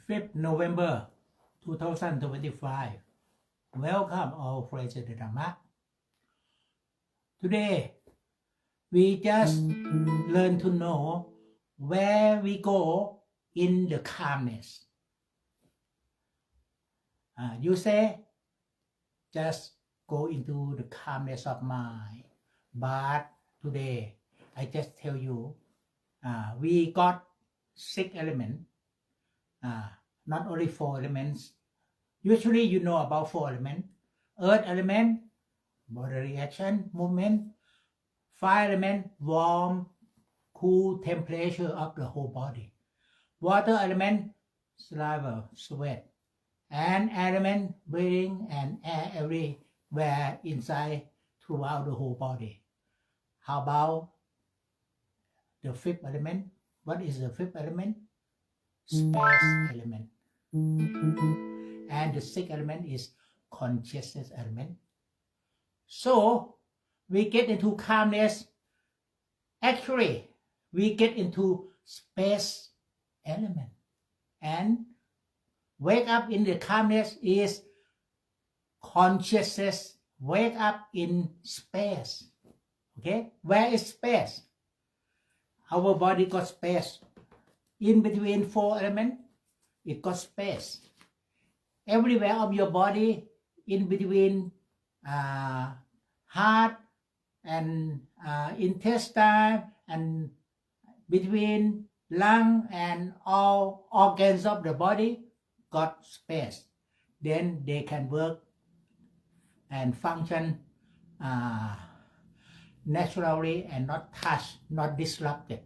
5th November 2025. Welcome all friends to the Dhamma. Today, we just learn to know where we go in the calmness. You say, just go into the calmness of mind. But today, I just tell you, we got 6 elements, not only 4 elements. Usually you know about 4 elements. Earth element, body reaction, movement. Fire element, warm, cool temperature of the whole body. Water element, saliva, sweat. And air element, breathing and air everywhere inside throughout the whole body. How about the 5th element? What is the 5th element? Space element. And the 6th element is consciousness element. So we get into calmness. Actually, we get into space element. And wake up in the calmness is consciousness. Wake up in space. Okay? Where is space? Our body got space. In between 4 elements, it got space. Everywhere of your body, in between heart and intestine and between lung and all organs of the body got space. Then they can work and function naturally and not touched, not disrupted.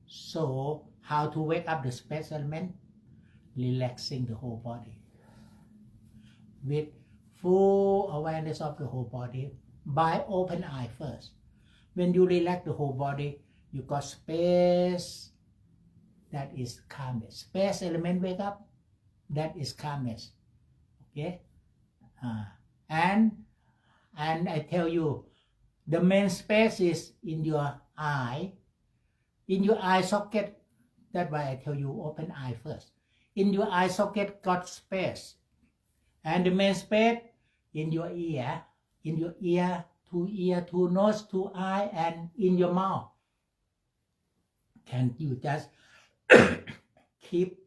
So how to wake up the space element? Relaxing the whole body with full awareness of the whole body by open eye first. When you relax the whole body, you got space. That is calmness. Space element wake up. That is calmness. Okay. And I tell you, the main space is in your eye, in your eye socket. That's why I tell you open eye first. In your eye socket got space, and the main space in your ear to nose to eye and in your mouth. Can you just keep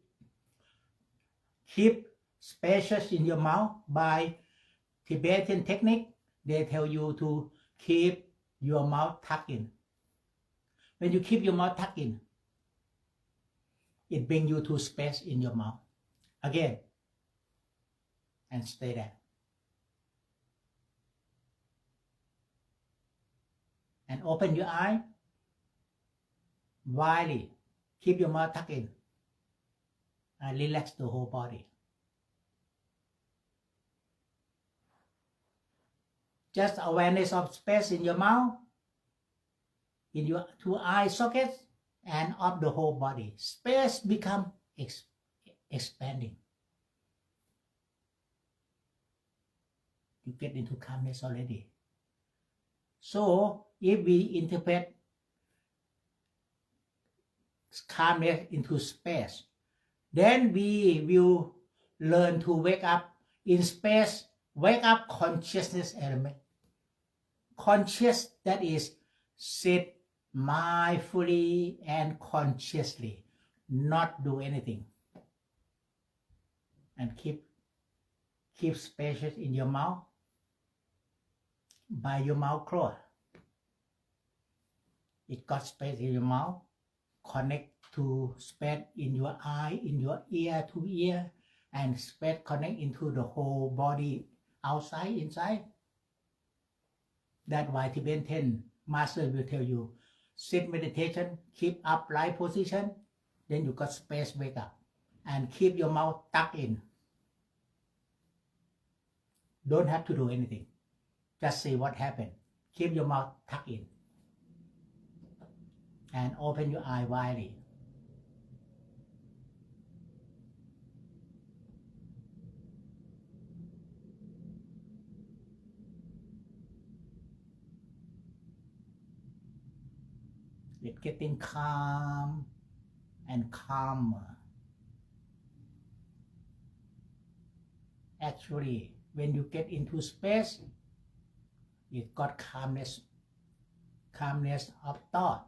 spaces in your mouth? By Tibetan technique, they tell you to keep your mouth tucked in. When you keep your mouth tucked in, it brings you to space in your mouth. Again, and stay there. And open your eye widely. Keep your mouth tucked in. And relax the whole body. Just awareness of space in your mouth, in your 2 eye sockets, and of the whole body. Space become expanding. You get into calmness already. So if we interpret calmness into space, then we will learn to wake up in space. Wake up consciousness element. Conscious, that is, sit mindfully and consciously, not do anything, and keep spaces in your mouth by your mouth closed. It got space in your mouth. Connect to space in your eye, in your ear to ear, and space connect into the whole body, outside, inside. That's why Tibetan master will tell you, sit meditation, keep upright position, then you got space, wake up, and keep your mouth tucked in. Don't have to do anything. Just see what happened. Keep your mouth tucked in. And open your eye widely. It's getting calm and calmer. Actually, when you get into space, it got calmness of thought,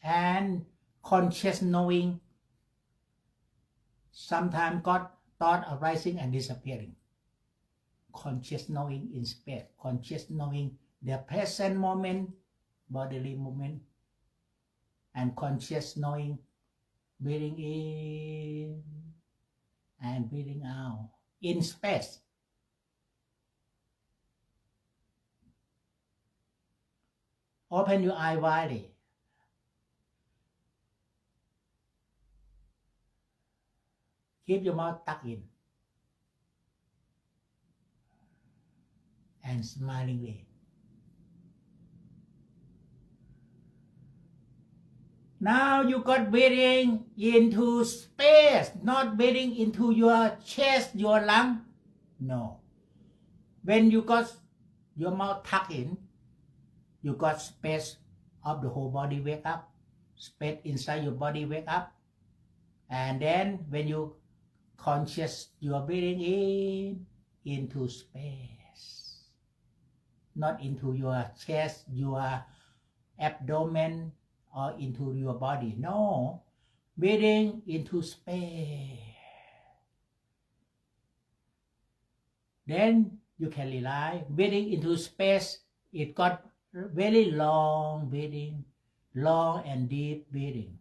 and conscious knowing sometimes got thought arising and disappearing. Conscious knowing in space, conscious knowing the present moment, bodily movement, and conscious knowing breathing in and breathing out in space. Open your eye widely. Keep your mouth tucked in and smilingly. Now you got breathing into space, not breathing into your chest, your lung. No. When you got your mouth tucked in, you got space of the whole body wake up, space inside your body wake up, and then when you conscious, you are breathing in into space, not into your chest, your abdomen, or into your body. No, breathing into space. Then you can realize breathing into space, it got very long breathing, long and deep breathing.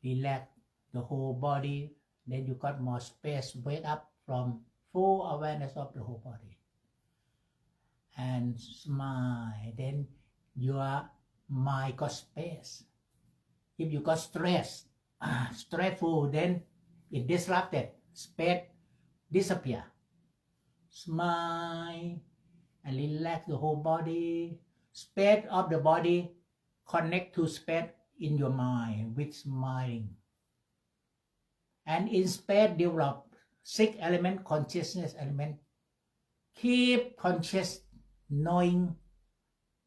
Relax the whole body, then you got more space, wake up from full awareness of the whole body. And smile, then your mind got space. If you got stressful, then it disrupted, space disappear. Smile and relax the whole body. Space of the body connect to space in your mind with smiling. And in space develop 6 element, consciousness element. Keep conscious knowing,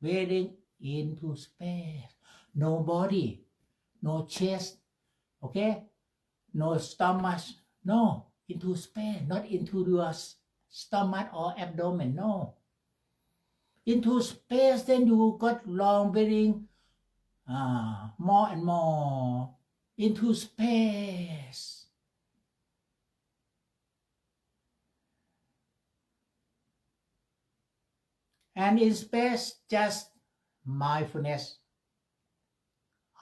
breathing into space. No body, no chest, okay? No stomach, no, into space, not into your stomach or abdomen, no. Into space, then you got long breathing, more and more into space. And in space, just mindfulness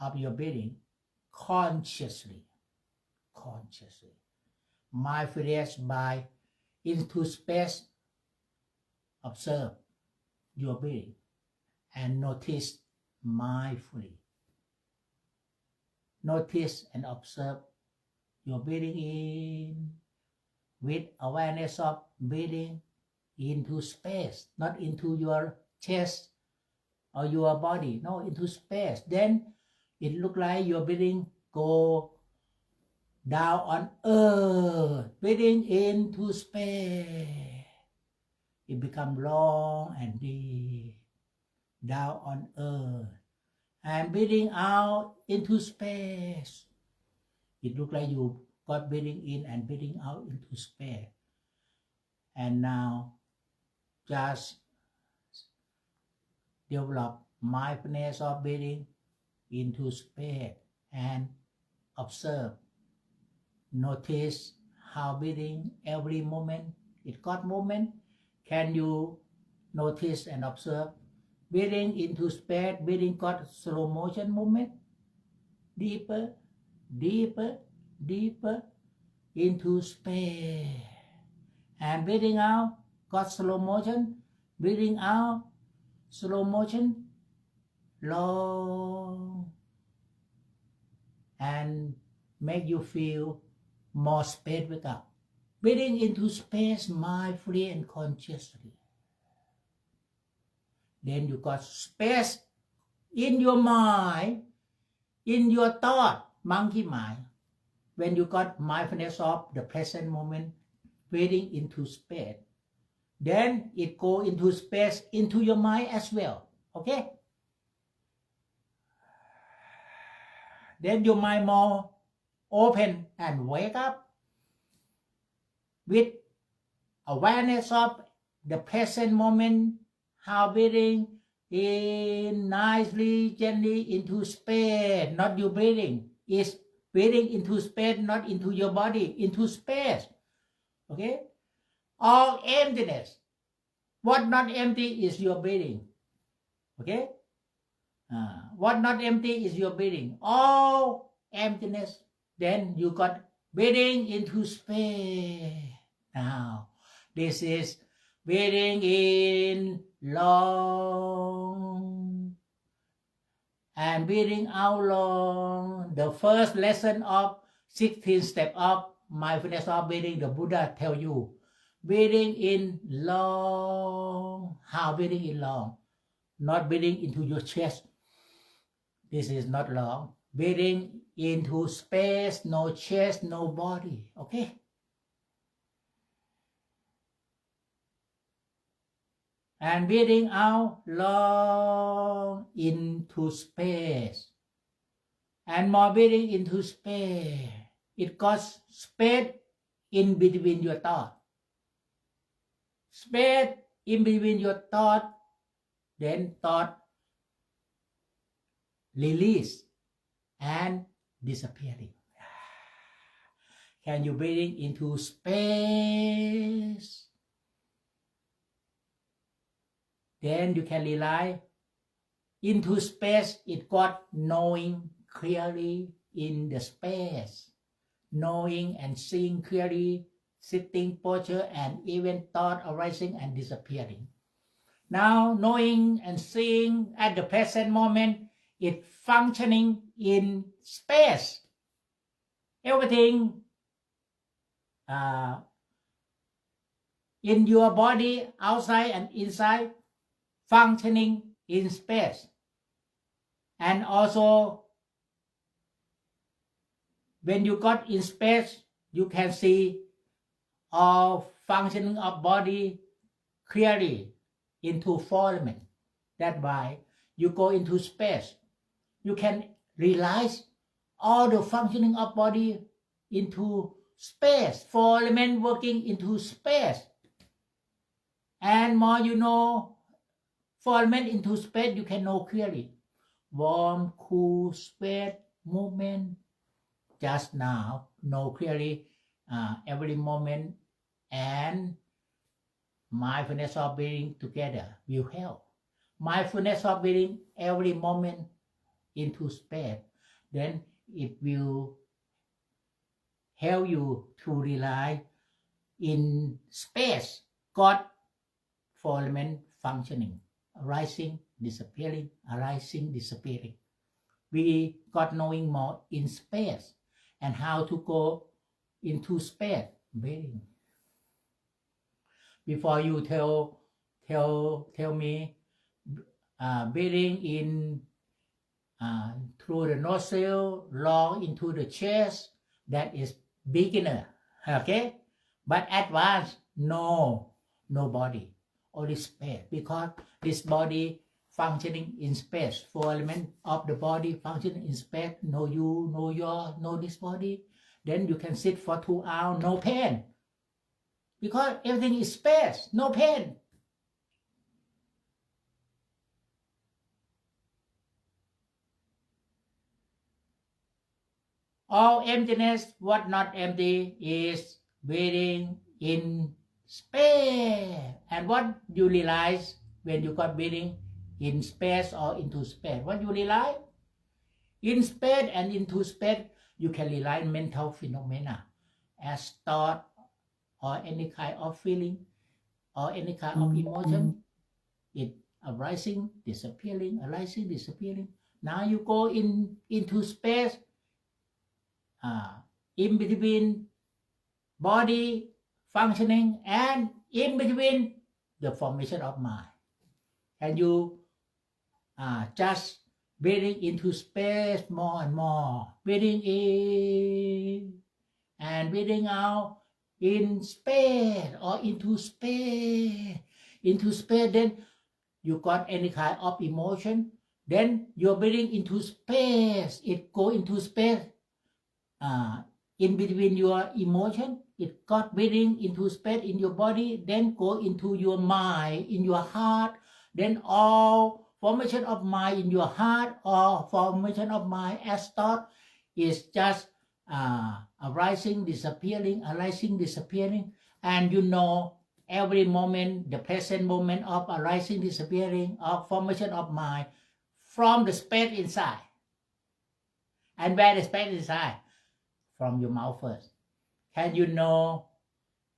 of your breathing consciously. Mindfulness by into space, observe your breathing and notice mindfully. Notice and observe your breathing in with awareness of breathing into space, not into your chest or your body, no, into space. Then it look like your breathing go down on earth, breathing into space. It become long and deep, down on earth. And breathing out into space. It look like you got breathing in and breathing out into space. And now just develop mindfulness of breathing into space and observe. Notice how breathing every moment, it got movement. Can you notice and observe breathing into space, breathing got slow motion movement, deeper, deeper, deeper into space. And breathing out got slow motion, breathing out, slow motion, long, and make you feel more space wake up. Breathing into space mindfully and consciously. Then you got space in your mind, in your thought, monkey mind. When you got mindfulness of the present moment, breathing into space, then it go into space into your mind as well. Okay? then your mind more open and wake up with awareness of the present moment, how breathing in nicely, gently into space, not you breathing, is breathing into space, not into your body, into space. Okay? All emptiness. What not empty is your breathing. Okay? What not empty is your breathing. All emptiness. Then you got breathing into space. Now, this is breathing in long and breathing out long. The first lesson of 16 steps of mindfulness of breathing, the Buddha tell you, breathing in long. How breathing in long? Not breathing into your chest. This is not long. Breathing into space, no chest, no body. Okay? And breathing out long into space. And more breathing into space. It got space in between your thoughts. Space in between your thoughts. Then thought release and disappearing. Can you breathing into space? Then you can realize into space, it got knowing clearly in the space. Knowing and seeing clearly, sitting posture, and even thought arising and disappearing. Now, knowing and seeing at the present moment, it functioning in space. Everything in your body, outside and inside, functioning in space. And also, when you got in space, you can see all functioning of body clearly into 4 elements. That's why you go into space. You can realize all the functioning of body into space. 4 elements working into space. And more you know 4 elements into space, you can know clearly. Warm, cool, sweat, movement. Just now, know clearly every moment, and mindfulness of breathing together will help. Mindfulness of breathing every moment into space. Then it will help you to realize in space, God 4 elements functioning, arising, disappearing, arising, disappearing. We got knowing more in space and how to go into space, breathing. Before you tell me breathing in through the nostril, long into the chest, that is beginner, okay? But advanced, no body, only space, because this body functioning in space, 4 elements of the body functioning in space, know you, know your, know this body, then you can sit for 2 hours, no pain, because everything is space, no pain. All emptiness, what not empty, is breathing in space. And what you realize when you got breathing in space or into space? What you realize? In space and into space, you can realize mental phenomena as thought or any kind of feeling or any kind of emotion. It arising, disappearing, arising, disappearing. Now you go into space, in between body functioning and in between the formation of mind. And you just breathing into space more and more, breathing in and breathing out in space or into space, then you got any kind of emotion, then you're breathing into space. It go into space in between your emotion. It got breathing into space in your body, then go into your mind, in your heart. Then all formation of mind in your heart or formation of mind as thought is just arising, disappearing, arising, disappearing. And you know every moment, the present moment of arising, disappearing, of formation of mind from the space inside. And where the space inside? From your mouth first. Can you know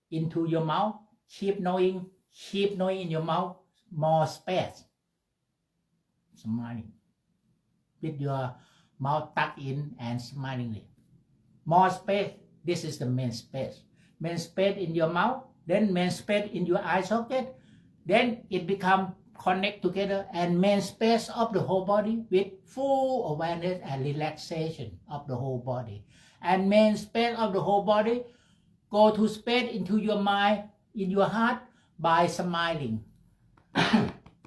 into your mouth? Keep knowing in your mouth, more space. Smiling. With your mouth tucked in and smilingly. More space. This is the main space. Main space in your mouth, then main space in your eye socket. Then it become connect together and main space of the whole body with full awareness and relaxation of the whole body. And main space of the whole body go to space into your mind, in your heart by smiling.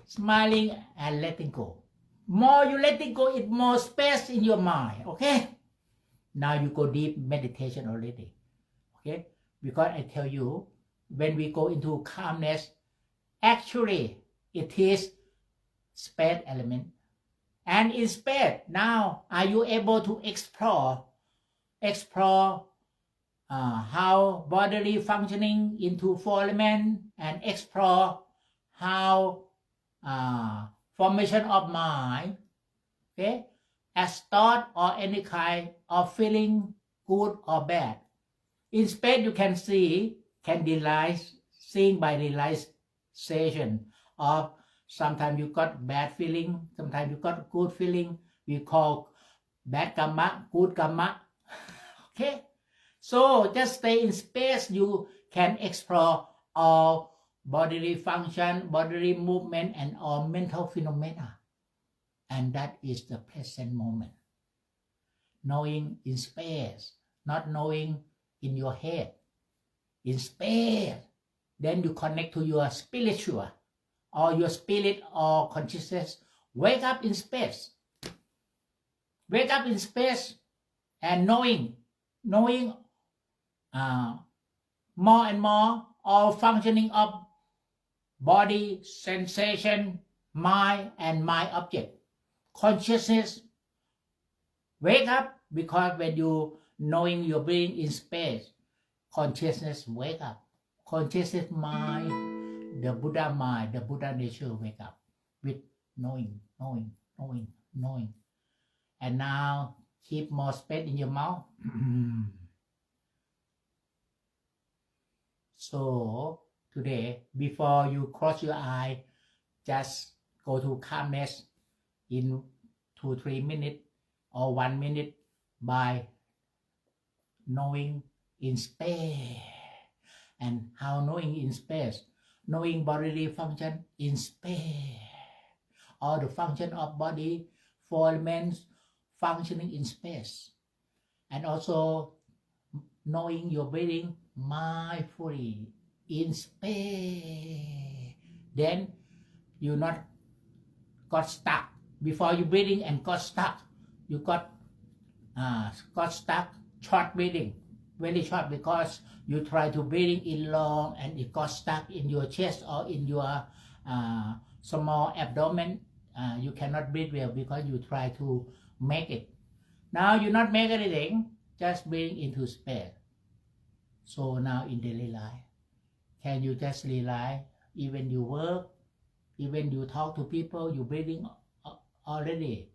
Smiling and letting go. More you let it go, it more space in your mind. Okay? Now you go deep meditation already. Okay? Because I tell you, when we go into calmness, actually it is space element. And in space, now are you able to explore how bodily functioning into four elements and explore how formation of mind, okay, as thought or any kind of feeling, good or bad. In space you can see, can realize, seeing by realization of sometimes you got bad feeling, sometimes you got good feeling. We call bad karma, good karma. Okay? So just stay in space, you can explore all bodily function, bodily movement, and all mental phenomena. And that is the present moment. Knowing in space, not knowing in your head. In space, then you connect to your spiritual or your spirit or consciousness. Wake up in space. Wake up in space and knowing more and more all functioning of body, sensation, mind, and mind object. Consciousness, wake up, because when you knowing your being in space, consciousness wake up. Consciousness mind, the Buddha mind, the Buddha nature wake up with knowing. And now keep more space in your mouth. So today, before you close your eye, just go to calmness in 2-3 minutes or 1 minute by knowing in space. And how knowing in space? Knowing bodily function in space. All the function of body, four elements functioning in space. And also knowing your breathing mindfully in space. Then you not got stuck. Before you breathing and got stuck, you got stuck, short breathing, very short, because you try to breathing in long and it got stuck in your chest or in your small abdomen. You cannot breathe well because you try to make it. Now you not make anything, just breathing into space. So now in daily life, can you just realize, even you work, even you talk to people, you breathing already.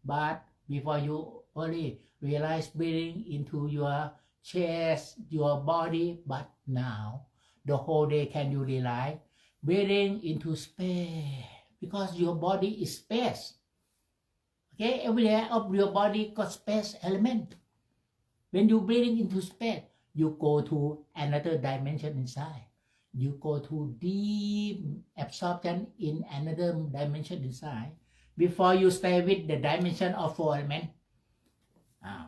But before you only realize breathing into your chest, your body, but now the whole day can you realize breathing into space, because your body is space. Okay, every area of your body got space element. When you breathing into space, you go to another dimension inside. You go to deep absorption in another dimension inside. Before you stay with the dimension of four elements,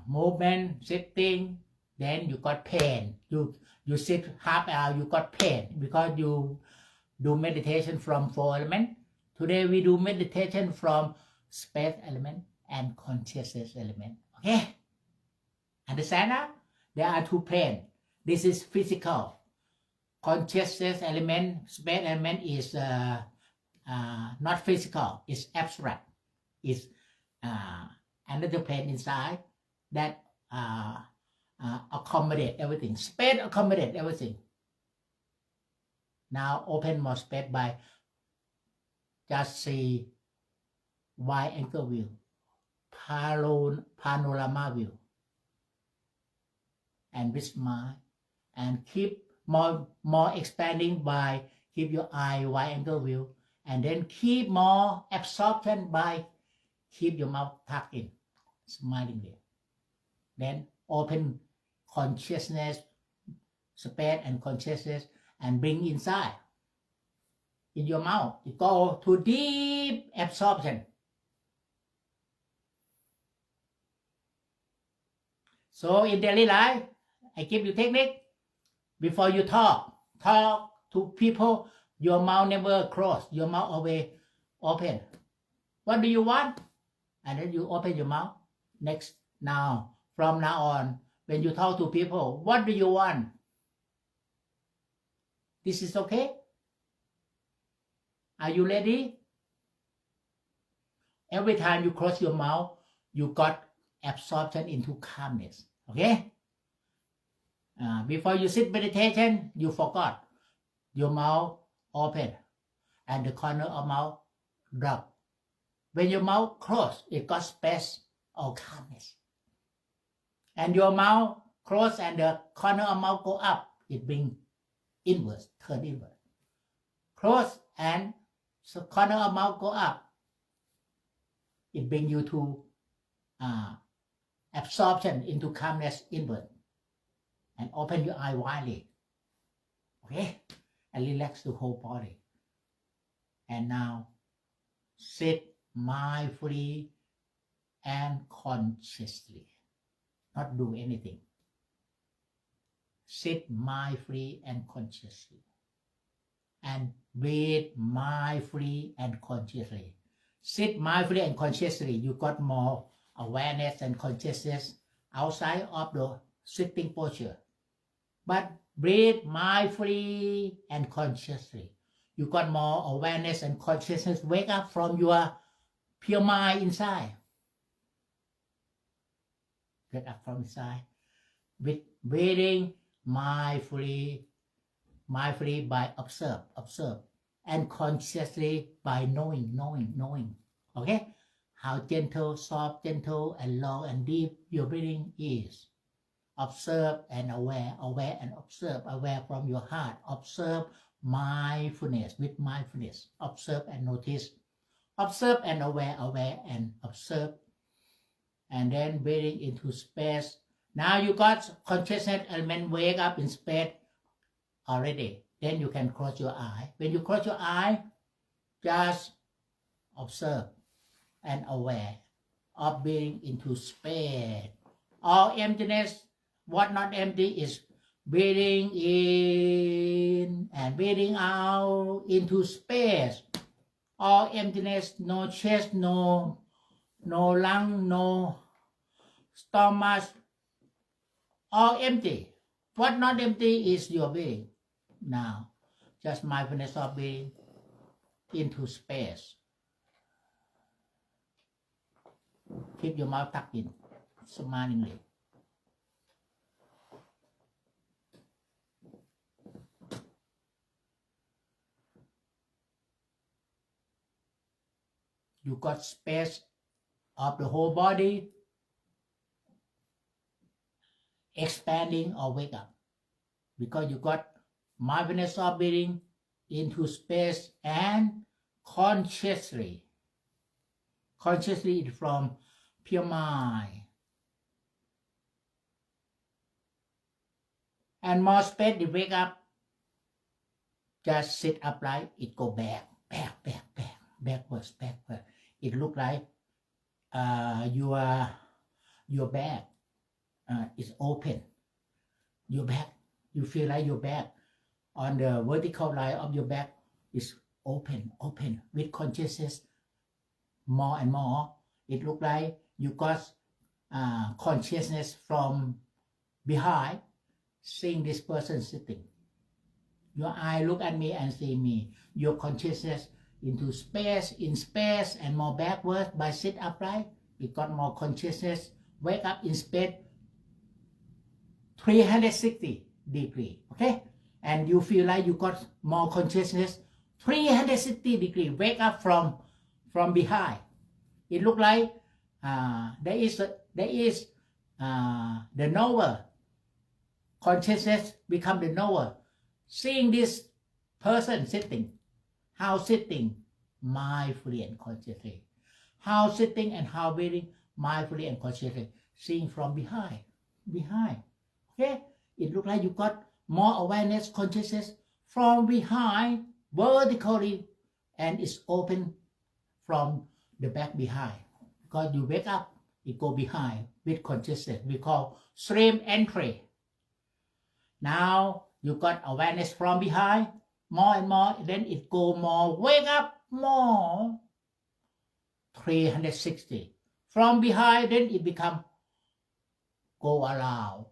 movement, sitting, then you got pain. You sit half hour, you got pain because you do meditation from four elements. Today we do meditation from space element and consciousness element. Okay, understand now? There are two planes. This is physical. Consciousness element, space element is not physical. It's abstract. It's another plane inside that accommodate everything. Space accommodate everything. Now open more space by just see wide angle view, panorama view, and with smile, and keep more expanding by keep your eye wide angle view, and then keep more absorption by keep your mouth tucked in, smilingly. Then open consciousness, space and consciousness, and bring inside in your mouth. You go to deep absorption. So in daily life, I give you technique. Before you talk to people, your mouth never closed, your mouth always open. What do you want? And then you open your mouth. Next, now, from now on, when you talk to people, what do you want? This is okay? Are you ready? Every time you close your mouth, you got absorption into calmness. Okay? Before you sit meditation, you forgot. Your mouth open and the corner of mouth drop. When your mouth closed, it got space or calmness. And your mouth closed and the corner of mouth go up, it bring inwards, turn inward. Close and so corner of mouth go up, it bring you to absorption into calmness inward. And open your eye widely. Okay? And relax the whole body. And now sit mindfully and consciously. Not do anything. Sit mindfully and consciously. And breathe mindfully and consciously. Sit mindfully and consciously. You got more awareness and consciousness outside of the sitting posture. But breathe mindfully and consciously. You got more awareness and consciousness. Wake up from your pure mind inside. Get up from inside. With breathing mindfully by observe. And consciously by knowing. Okay? How gentle, soft, gentle, and long and deep your breathing is. Observe and aware and observe, aware from your heart. Observe mindfulness with mindfulness. Observe and notice. Observe and aware and observe. And then breathing into space. Now you got consciousness element wake up in space already. Then you can close your eye. When you close your eye, just observe and aware of breathing into space. All emptiness, what not empty is breathing in and breathing out into space. All emptiness, no chest, no lung, no stomach, all empty. What not empty is your being. Now, just mindfulness of being into space. Keep your mouth tucked in, smilingly. You got space of the whole body expanding or wake up. Because you got mindfulness of breathing into space and consciously from pure mind. And more space to wake up. Just sit upright, it go backwards. It look like your back is open. Your back, you feel like your back on the vertical line of your back is open with consciousness more and more, it look like you got consciousness from behind, seeing this person sitting. Your eye look at me and see me. Your consciousness into space, in space, and more backward by sit upright. It got more consciousness. Wake up in space 360 degree. Okay? And you feel like you got more consciousness 360 degree. Wake up from behind. It look like there is the knower. Consciousness become the knower. Seeing this person sitting. How sitting? Mindfully and consciously. How sitting and how breathing? Mindfully and consciously. Seeing from behind. Behind. Okay? It look like you got more awareness, consciousness from behind, vertically, and it's open from the back behind. Because you wake up, it go behind with consciousness. We call stream entry. Now you got awareness from behind, more and more, then it go more, wake up more, 360. From behind, then it become go around,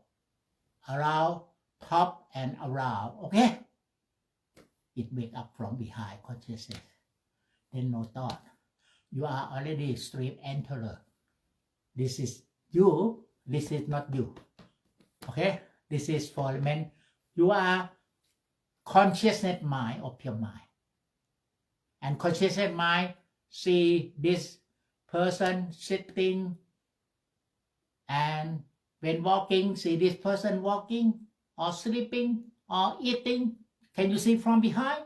top and around, okay? It wake up from behind consciousness. Then no thought. You are already stream enterer. This is you, this is not you. Okay? This is for men. You are consciousness mind of your mind. And consciousness mind see this person sitting, and when walking, see this person walking or sleeping or eating. Can you see from behind?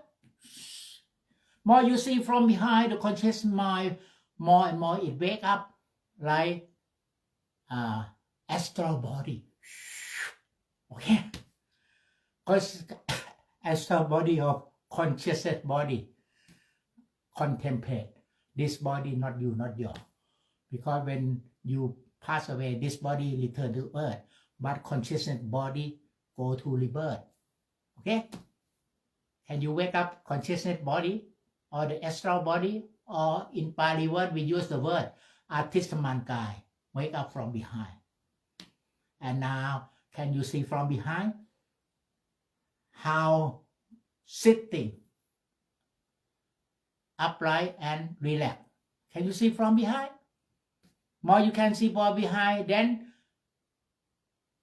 More you see from behind the conscious mind, more and more it wake up like astral body. Okay? Because astral body or consciousness body contemplate this body, not you, not your. Because when you pass away, this body return to earth, but consciousness body go to rebirth. Okay? Can you wake up consciousness body or the astral body, or in Pali word we use the word Artistamankai, wake up from behind. And now can you see from behind how sitting upright and relaxed? Can you see from behind? More you can see from behind, then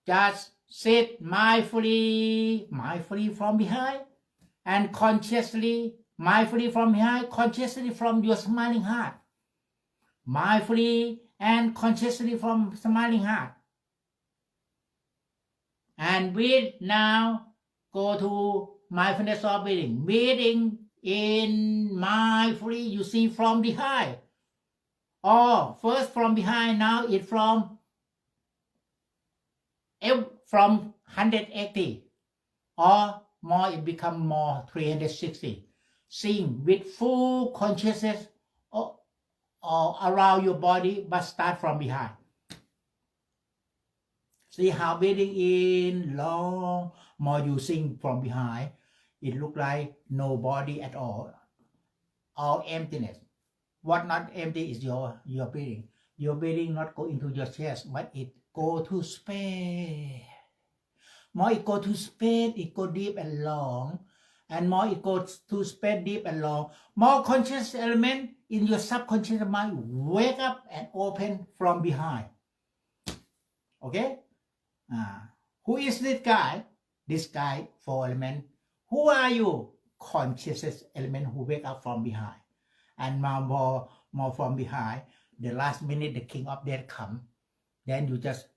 just sit mindfully from behind, and consciously, mindfully from behind, consciously from your smiling heart. Mindfully and consciously from smiling heart. And breathe now, go to mindfulness of breathing. Breathing in mindfully, you see from behind. Or first from behind, now it from 180. Or more, it become more 360. Seeing with full consciousness or around your body, but start from behind. See how breathing in long, more you sing from behind, it look like no body at all emptiness. What not empty is your breathing. Your breathing not go into your chest, but it go to space. More it go to space, it go deep and long, and more it goes to space deep and long. More conscious element in your subconscious mind wake up and open from behind. Okay? Who is this guy? This guy, 4 element. Who are you? Consciousness element who wake up from behind. And more from behind. The last minute the king of death come. Then you just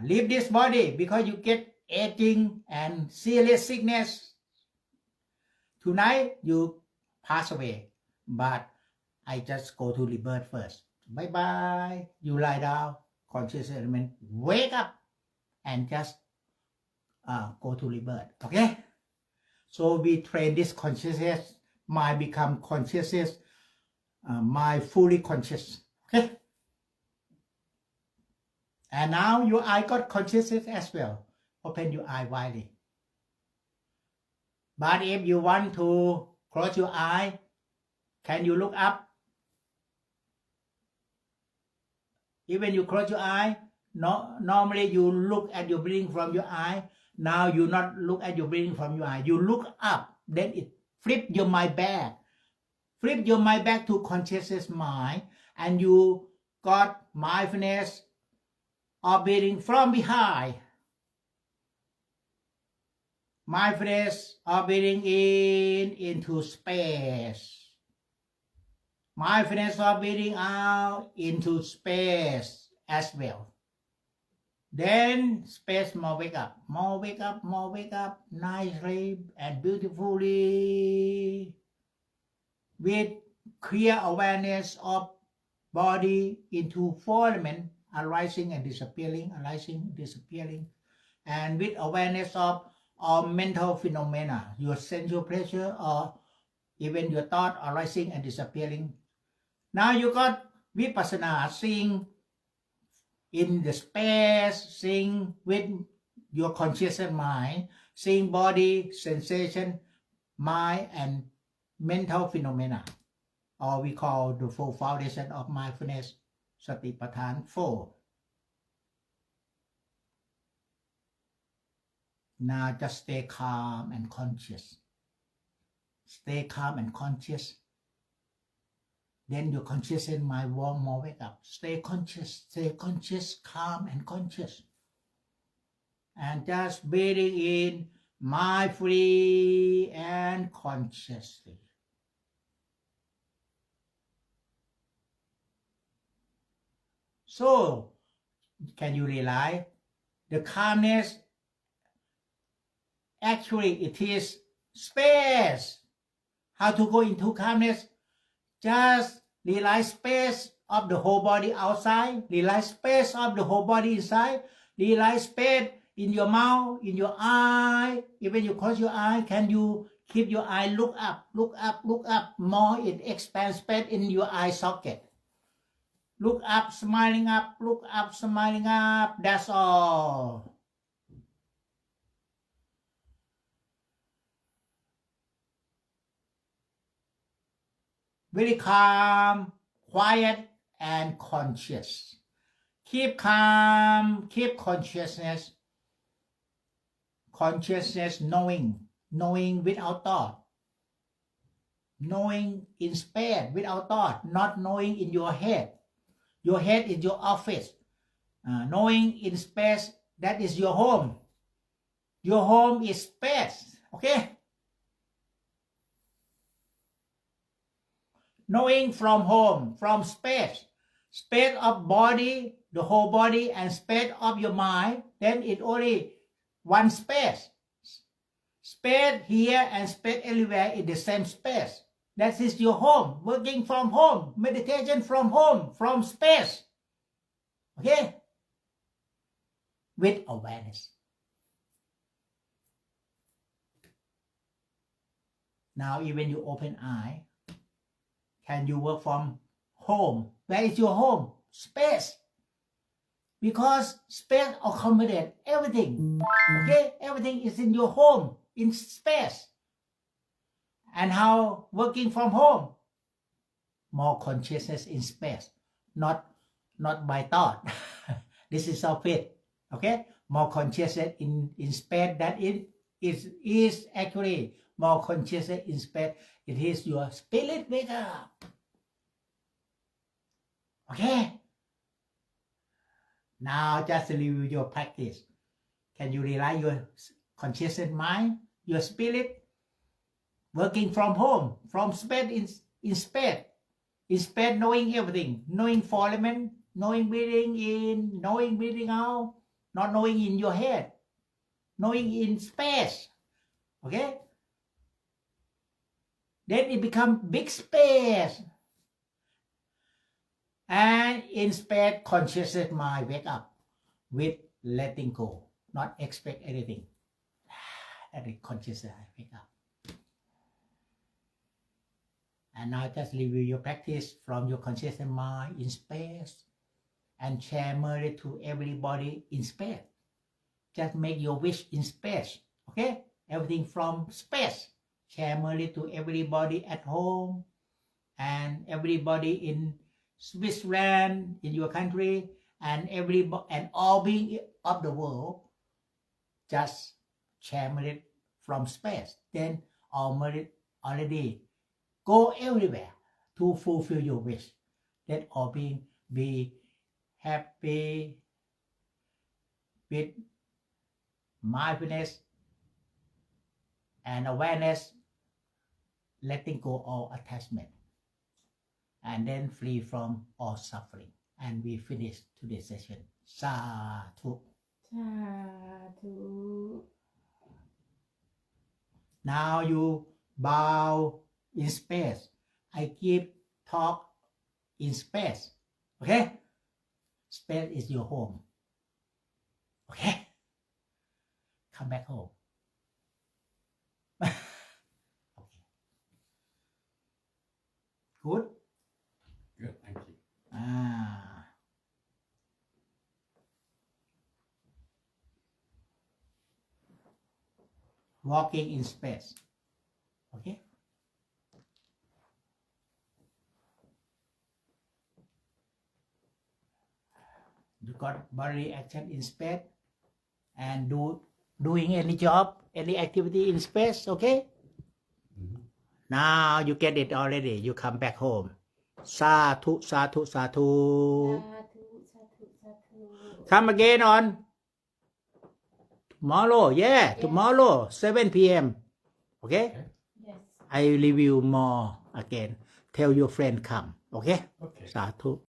leave this body because you get aging and serious sickness. Tonight you pass away. But I just go to rebirth first. Bye-bye. You lie down. Conscious element wake up and just go to rebirth. Okay? So we train this consciousness, mind become consciousness, mind fully conscious. Okay? And now your eye got consciousness as well. Open your eye widely. But if you want to close your eye, can you look up Even you close your eye, normally you look at your breathing from your eye. Now you not look at your breathing from your eye. You look up, then it flip your mind back. Flip your mind back to consciousness mind, and you got mindfulness of breathing from behind. Mindfulness of breathing into space. Mindfulness of breathing out into space as well. Then space more wake up, more wake up, more wake up, nicely and beautifully, with clear awareness of body into four elements, arising and disappearing, arising, disappearing, and with awareness of mental phenomena, your sensual pleasure or even your thought arising and disappearing. Now you got vipassana, seeing in the space, seeing with your conscious mind, seeing body, sensation, mind, and mental phenomena, or we call the four foundation of mindfulness, Satipatthana 4. Now just stay calm and conscious. Stay calm and conscious. Then your conscious mind will more wake up. Stay conscious, calm and conscious. And just breathing in mindfully and consciously. So, can you realize the calmness? Actually, it is space. How to go into calmness? Just realize space of the whole body outside, realize space of the whole body inside, realize space in your mouth, in your eye. Even you close your eye, can you keep your eye look up, look up, look up, more it expands space in your eye socket. Look up, smiling up, look up, smiling up, that's all. Very calm, quiet, and conscious. Keep calm, keep consciousness. Consciousness knowing without thought. Knowing in space without thought, not knowing in your head. Your head is your office. Knowing in space, that is your home. Your home is space, okay? Knowing from home, from space of body, the whole body, and space of your mind, then it only one space. Space here and space everywhere is the same space. That is your home, working from home, meditation from home, from space. Okay? With awareness. Now even you open eye, can you work from home? Where is your home? Space. Because space accommodates everything. Okay? Everything is in your home, in space. And how working from home? More consciousness in space. Not by thought. This is our faith. Okay? More consciousness in space, that it is actually more consciousness in space. It is your spirit wake up. Okay? Now just review your practice. Can you realize your conscious mind, your spirit, working from home, from space in space? In space, knowing everything, knowing four elements, knowing breathing in, knowing breathing out, not knowing in your head, knowing in space. Okay? Then it becomes big space. And in space, consciousness mind wake up with letting go, not expect anything. And the consciousness wake up. And now just review your practice from your conscious mind in space and share merely to everybody in space. Just make your wish in space. Okay? Everything from space. Share merely to everybody at home and everybody in Switzerland, in your country, and and all being of the world just share merit from space. Then all merit already go everywhere to fulfill your wish. Let all being be happy with mindfulness and awareness, letting go all attachment, and then free from all suffering. And we finish today's session. Sadhu. สาธุ Now you bow in space. I give talk in space. Okay? Space is your home. Okay? Come back home. Okay. Good? Good, thank you. Walking in space. Okay? You got body action in space and doing any job, any activity in space, okay? Mhm. Now you get it already. You come back home. Sadhu, sadhu, sadhu. สาธุ Come again on tomorrow. Yeah, tomorrow, 7 p.m. Okay? Okay. yes I review more again. Tell your friend come. Okay? Okay. Sadhu.